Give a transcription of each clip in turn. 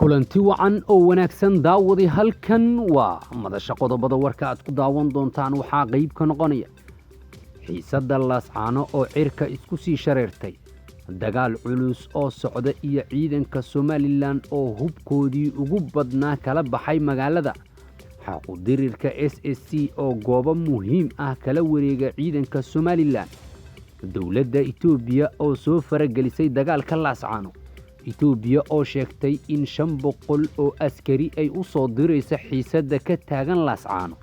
kulanti wacan oo wanaagsan daawadi halkan waa madasha qodobada warka aad ku daawan doontaan waxaa qayb ka noqonaya xiisadda laascaano oo cirka isku sii shareertay dagaal culus oo socda iyo ciidanka Somaliland oo hubkoodii ugu badnaa kala baxay magaalada xaquudirirka SSC oo goobo muhiim ah kala wareega ciidanka Somaliland dawladda Itoobiya oo soo faragelisay dagaalka laascaano Itoobiya oo sheegtay in 500 oo askari ay u soo dirayso xiisadda ka taagan laascaano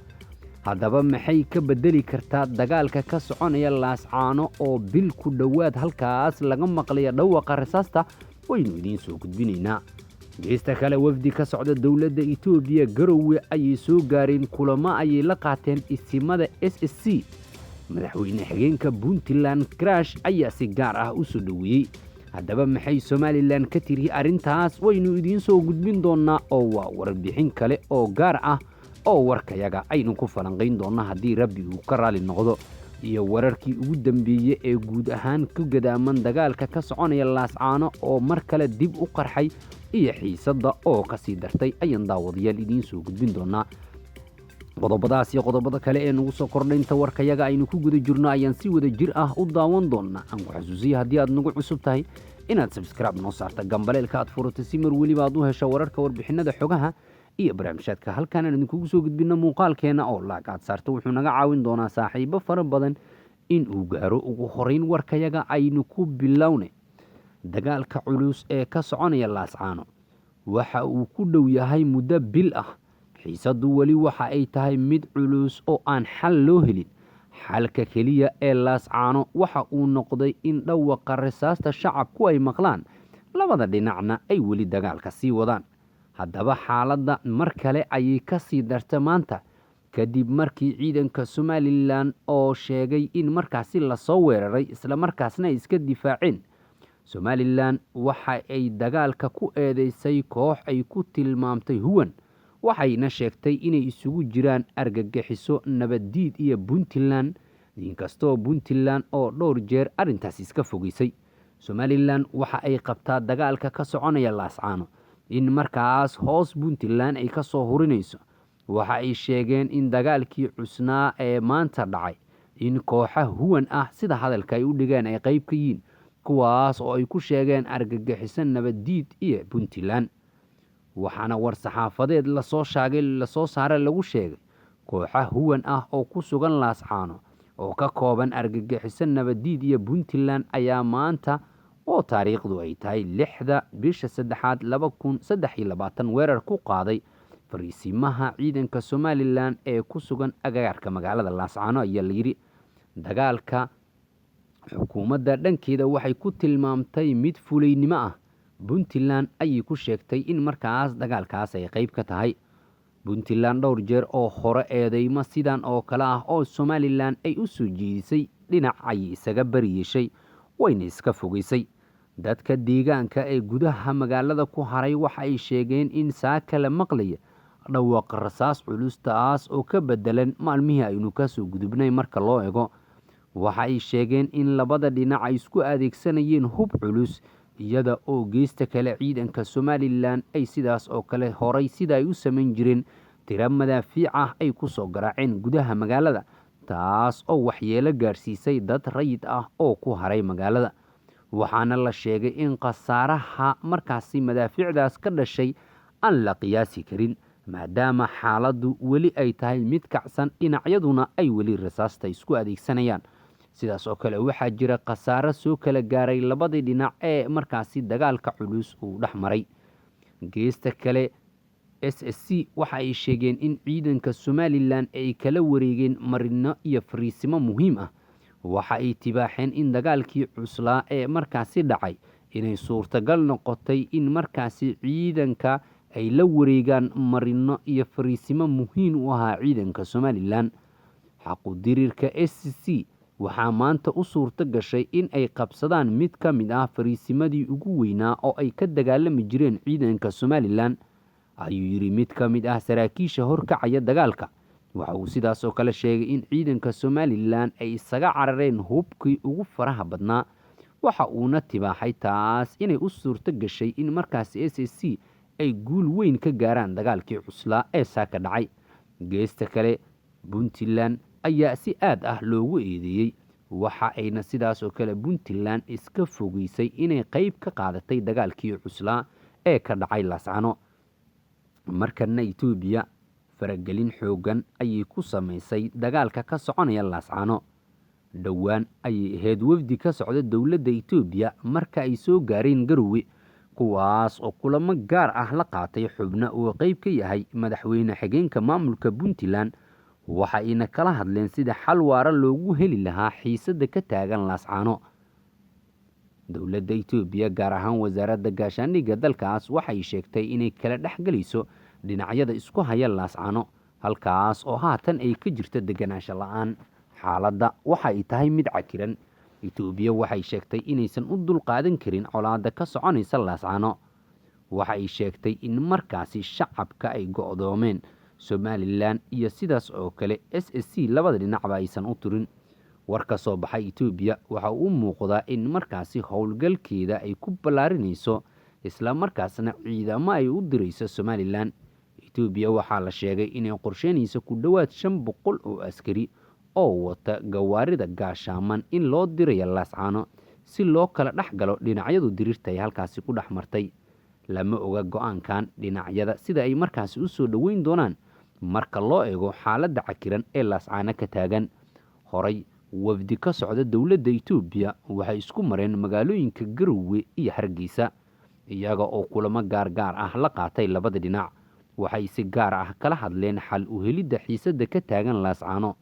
haddaba maxay ka bedeli kartaa dagaalka ka soconaya laascaano oo bil ku dhawaad halkaas laga maqlayo dhawaqa rasaasta waynu idiin soo gudbinaynaa geesta kale wafdi ka socda dawladda Itoobiya Garowe ayay soo gaareen kulamo ay la qaateen isimada SSC madaxweyne xigeenka Puntland Crash ayaa si gaar ah u soo dhaweeyay haddaba maxay Somaliland ka tiri arintaas waynu idiin soo gudbin doonaa oo waa warbixin kale oo gaar ah oo warkayaga aynu ku falanqayn doonaa haddii Rabbi uu ka raali noqdo iyo wararkii ugu dambeeyay ee guud ahaan ku gadaaman dagaalka ka soconaya laascaano oo mar kale dib u qarxay iyo xiisadda oo ka sii dartay ayaan daawadayaal idiin soo gudbin doonaa qodobadaas iyo qodobada kale ee nagu soo kordhaynta warkayaga aynu ku guda jirno ayaan si wada jir ah u daawan doonaa aan ku xasuusiyo haddii aad nagu cusub tahay inaad subscribe noo saarta gambaleelka aad furato si mar weliba aad u hesho wararka warbixinada xogaha iyo barnaamijyaadka halkan aan idinkugu soo gudbino muuqaalkeena oo laag aad saarto wuxuu naga caawin doonaa saaxiibo fara badan in uu gaaro ugu horeyn warkayaga aynu ku bilowne dagaalka culus ee ka soconaya laascaano waxa uu ku dhow yahay muddo bil ah xiisaddu wali waxa ay tahay mid culus oo aan xal loo helin xalka kaliya ee laascaano waxa uu noqday in dhawaqa rasaasta shacabku ay maqlaan labada dhinacna ay wali dagaalka sii wadaan haddaba xaaladda mar kale ayay ka sii darta maanta kadib markii ciidanka Somaliland oo sheegay in markaasi la soo weeraray isla markaasna ay iska difaaceen Somaliland waxa ay dagaalka ku eedeysay koox ay ku tilmaamtay huwan waxayna sheegtay inay isugu jiraan argagixiso nabaddiid iyo Puntland inkastoo Puntland oo dhowr jeer arintaas iska fogeysay Somaliland waxa ay qabtaa dagaalka ka soconaya laascaano in markaas hoos Puntland ay ka soo hurinayso waxa ay sheegeen in dagaalkii cusnaa ee maanta dhacay in kooxa huwan ah sida hadalka ay u dhigeen ay qayb ka yihiin kuwaas oo ay ku sheegeen argagixiso nabaddiid iyo Puntland waxaana war saxaafadeed la soo saaray lagu sheegay kooxa huwan ah oo ku sugan laascaano oo ka kooban argagixiso nabaddiid iyo Puntland ayaa maanta oo taariikhdu ay tahay 6 bisha 3 2023 weerar ku qaaday fariisimaha ciidanka Somaliland ee ku sugan agagaarka magaalada laascaano ayaa la yiri dagaalka xukuumadda dhankeeda waxay ku tilmaamtay mid fuleynimo ah Puntland ayay ku sheegtay in markaas dagaalkaas ay qayb ka tahay Puntland dhowr jeer oo hore eedeymo sidan oo kale ah oo Somaliland ay u soo jeedisay dhinac ay isaga bariyay wayna iska fogeysay dadka deegaanka ee gudaha magaalada ku haray waxa ay sheegeen in saaka la maqlay dhawaaq rasaas culus taas oo ka bedelan maalmihii aynu ka soo gudubnay marka loo eego waxa ay sheegeen in labada dhinac ay isku adeegsanayeen hub culus iyada oo geesta kale ciidanka Somaliland ay sidaas oo kale horay sida ay u sameyn jireen tira madaafiic ah ay ku soo garaaceen gudaha magaalada taas oo waxyeelo gaarsiisay dad rayid ah oo ku haray magaalada waxaana la sheegay in khasaaraha markaasi madaafiicdaas ka dhashay aan la qiyaasi karin maadaama xaaladdu weli ay tahay mid kacsan dhinacyaduna ay weli rasaasta isku adeegsanayaan sidaas oo kale waxaa jira khasaaro soo kala gaaray labadii dhinac ee markaasi dagaalka culus uu dhex maray geesta kale SSC waxa ay sheegeen in ciidanka Somaliland ay kala wareegeen marino iyo fariisimo muhiim ah waxa ay tibaaxeen in dagaalkii cuslaa ee markaasi dhacay inay suurtagal noqotay in markaasi ciidanka ay la wareegaan marino iyo fariisimo muhiim u ahaa ciidanka Somaliland xaquudirirka SSC waxaa maanta u suurta gashay in ay qabsadaan mid ka mid ah fariisimadii ugu weynaa oo ay ka dagaalami jireen ciidanka Somaliland ayuu yiri mid ka mid ah saraakiisha horkacaya dagaalka waxa uu sidaas oo kale sheegay in ciidanka Somaliland ay isaga carareen hubkii ugu faraha badnaa waxa uuna tibaaxay taas inay u suurta gashay in markaas SSC ay guul weyn ka gaaraan dagaalkii cuslaa ee saaka dhacay. geesta kale Puntland ayaa si aad ah loogu eedeeyey, waxa ayna sidaas oo kale Puntland iska fogeysay inay qayb ka qaadatay dagaalkii cuslaa ee ka dhacay Laascaano. markana Itoobiya faragelin xoogan ayay ku samaysay dagaalka ka soconaya Laascaano. dhowaan ayay ahayd wafdi ka socda dowladda Itoobiya marka ay soo gaareen Garowe, kuwaas oo kulamo gaar ah la qaatay xubno uu qayb ka yahay madaxweyne xigeenka maamulka Puntland, waxa ayna kala hadleen sida xal waara loogu heli lahaa xiisada ka taagan Laascaano. dowladda Itoobiya gaar ahaan wasaaradda gaashaandhigga dalkaas waxay sheegtay inay kala dhexgalayso dhinacyada isku haya Laascaano, halkaas oo haatan ay ka jirto deganaansho la'aan. xaaladda waxa ay tahay mid cakiran. Itoobiya waxay sheegtay inaysan u dulqaadan karin colaadda ka soconaysa Laascaano. waxa ay sheegtay in markaasi shacabka ay go'doomeen, Somaliland iyo sidaas oo kale SSC labada dhinacba aysan u turin. war ka soo baxay Itoobiya waxa uu muuqdaa in markaasi howlgalkeeda ay ku ballaarinayso, isla markaasna ciidamo ay u dirayso Somaliland. Itoobiya waxaa la sheegay inay qorsheynayso ku dhowaad 500 oo askari oo wata gawaarida gaashaaman in loo dirayo Laascaano si loo kala dhexgalo dhinacyadu dirirta ay halkaasi ku dhex martay. lama oga go'aankan dhinacyada sida ay markaasi u soo dhaweyn doonaan marka loo eego xaaladda cakiran ee Laascaano ka taagan. horay wafdi ka socda dowladda Itoobiya waxay isku mareen magaalooyinka Garowe iyo Hargeysa, iyaga oo kulamo gaar ah la qaatay labada dhinac. waxay si gaar ah kala hadleen xal u helidda xiisada ka taagan Laascaano,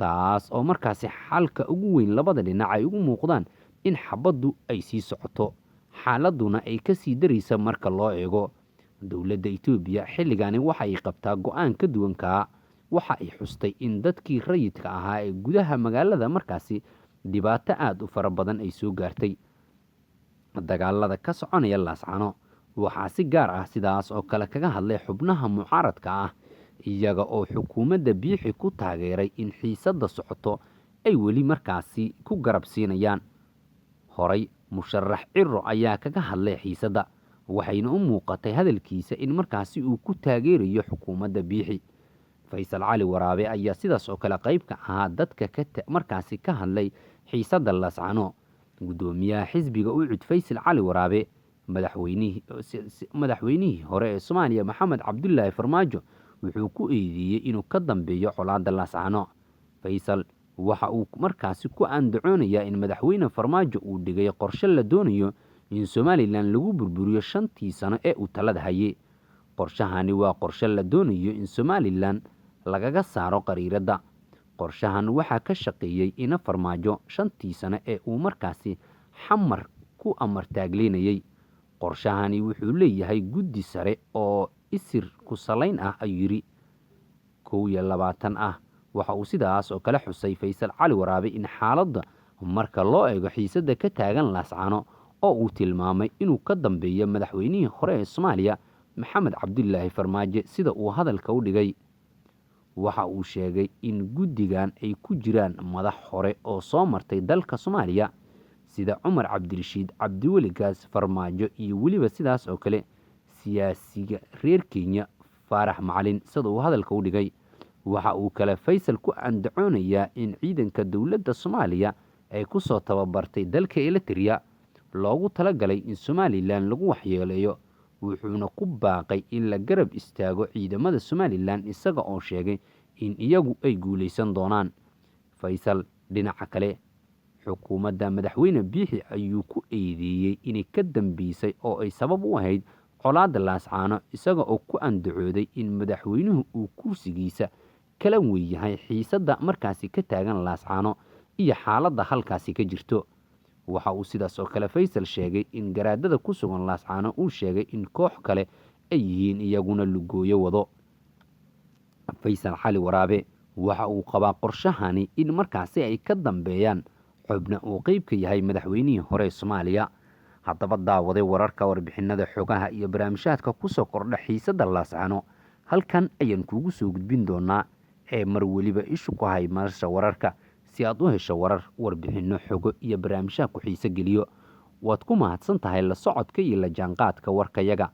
taas oo markaasi xalka ugu weyn labada dhinac ay ugu muuqdaan in xabaddu ay sii socoto, xaaladuna ay ka sii daraysa marka loo eego. dowladda Itoobiya xilligani waxa ay qabtaa go'aan ka duwan ka, waxa ay xustay in dadkii rayidka ahaa ee gudaha magaalada markaasi dhibaato aad u fara badan ay soo gaartay. dagaalada ka soconaya Laascaano waxaa si gaar ah sidaas oo kale kaga hadlay xubnaha mucaaradka ah, iyaga oo xukuumadda Biixi ku taageeray in xiisada socoto ay weli markaasi ku garab siinayaan. horay musharax Ciro ayaa kaga hadlay xiisada, waxayna u muuqatay hadalkiisa in markaasi uu ku taageerayo xukuumadda Biixi. Faysal Cali Waraabe ayaa sidaas oo kale qayb ka ahaa dadka markaasi ka hadlay xiisada Laascaano. gudoomiyaha xisbiga u cid Faysal Cali Waraabe, madaxweynihii hore ee Soomaaliya Maxamed Cabdullaahi Farmaajo wuxuu ku eedeeyay inuu ka dambeeyo colaadda Laascaano. Faysal waxa uu markaasi ku andacoonayaa in madaxweyne Farmaajo uu dhigay qorshe la doonayo in Somaliland lagu burburiyo 5tii sano ee uu talada hayay. qorshahani waa qorshe la doonayo in Somaliland lagaga saaro qariirada. qorshahan waxaa ka shaqeeyay ina Farmaajo 5tii sano ee uu markaasi xamar ku amartaagleynayay. qorshahani wuxuu leeyahay guddi sare oo isir ku salayn ah ayuu yiri 21 ah. waxa uu sidaas oo kale xusay Faysal Cali Waraabe in xaaladda marka loo eego xiisada ka taagan Laascaano oo uu tilmaamay inuu ka dambeeyo madaxweynihii hore ee Soomaaliya Maxamed Cabdullaahi Farmaajo sida uu hadalka u dhigay. waxa uu sheegay in guddigan ay ku jiraan madax hore oo soo martay dalka Soomaaliya sida Cumar Cabdirashiid Cabdiweli Gaas Farmaajo iyo weliba sidaas oo kale siyaasiga reer Kenya Faarax Macalin sida uu hadalka u dhigay. waxa uu kale Faysal ku andacoonayaa in ciidanka dowladda Soomaaliya ay ku soo tababartay dalka Eritrea loogu talagalay in Somaliland lagu waxyeeleeyo, wuxuuna ku baaqay in la garab istaago ciidamada Somaliland isaga oo sheegay in iyagu ay guuleysan doonaan. Faysal dhinaca kale xukuumadda madaxweyne Biixi ayuu ku eedeeyay inay ka dambeysay oo ay sabab u ahayd colaadda Laascaano, isaga oo ku andacooday in madaxweynuhu uu kursigiisa kala weeyahay xiisada markaasi ka taagan Laascaano iyo xaaladda halkaasi ka jirto. waxa uu sidaas oo kale Faysal sheegay in garaadada ku sugan Laascaano uu sheegay in koox kale ay yihiin iyaguna lugooyo wado. Faysal Cali Waraabe waxa uu qabaa qorshahani in markaasi ay ka dambeeyaan xubno uu qayb ka yahay madaxweynihii hore ee Soomaaliya. haddaba daawaday wararka warbixinada xogaha iyo barnaamijyaadka ku soo kordha xiisada Laascaano, halkan ayaan kuugu soo gudbin doonaa ee mar waliba ishu ku hay marsha wararka si aad u hesho warar, warbixino, xogo iyo barnaamijyo ku xiiso geliyo. waad ku mahadsan tahay la socodka iyo la jaanqaadka warkayaga.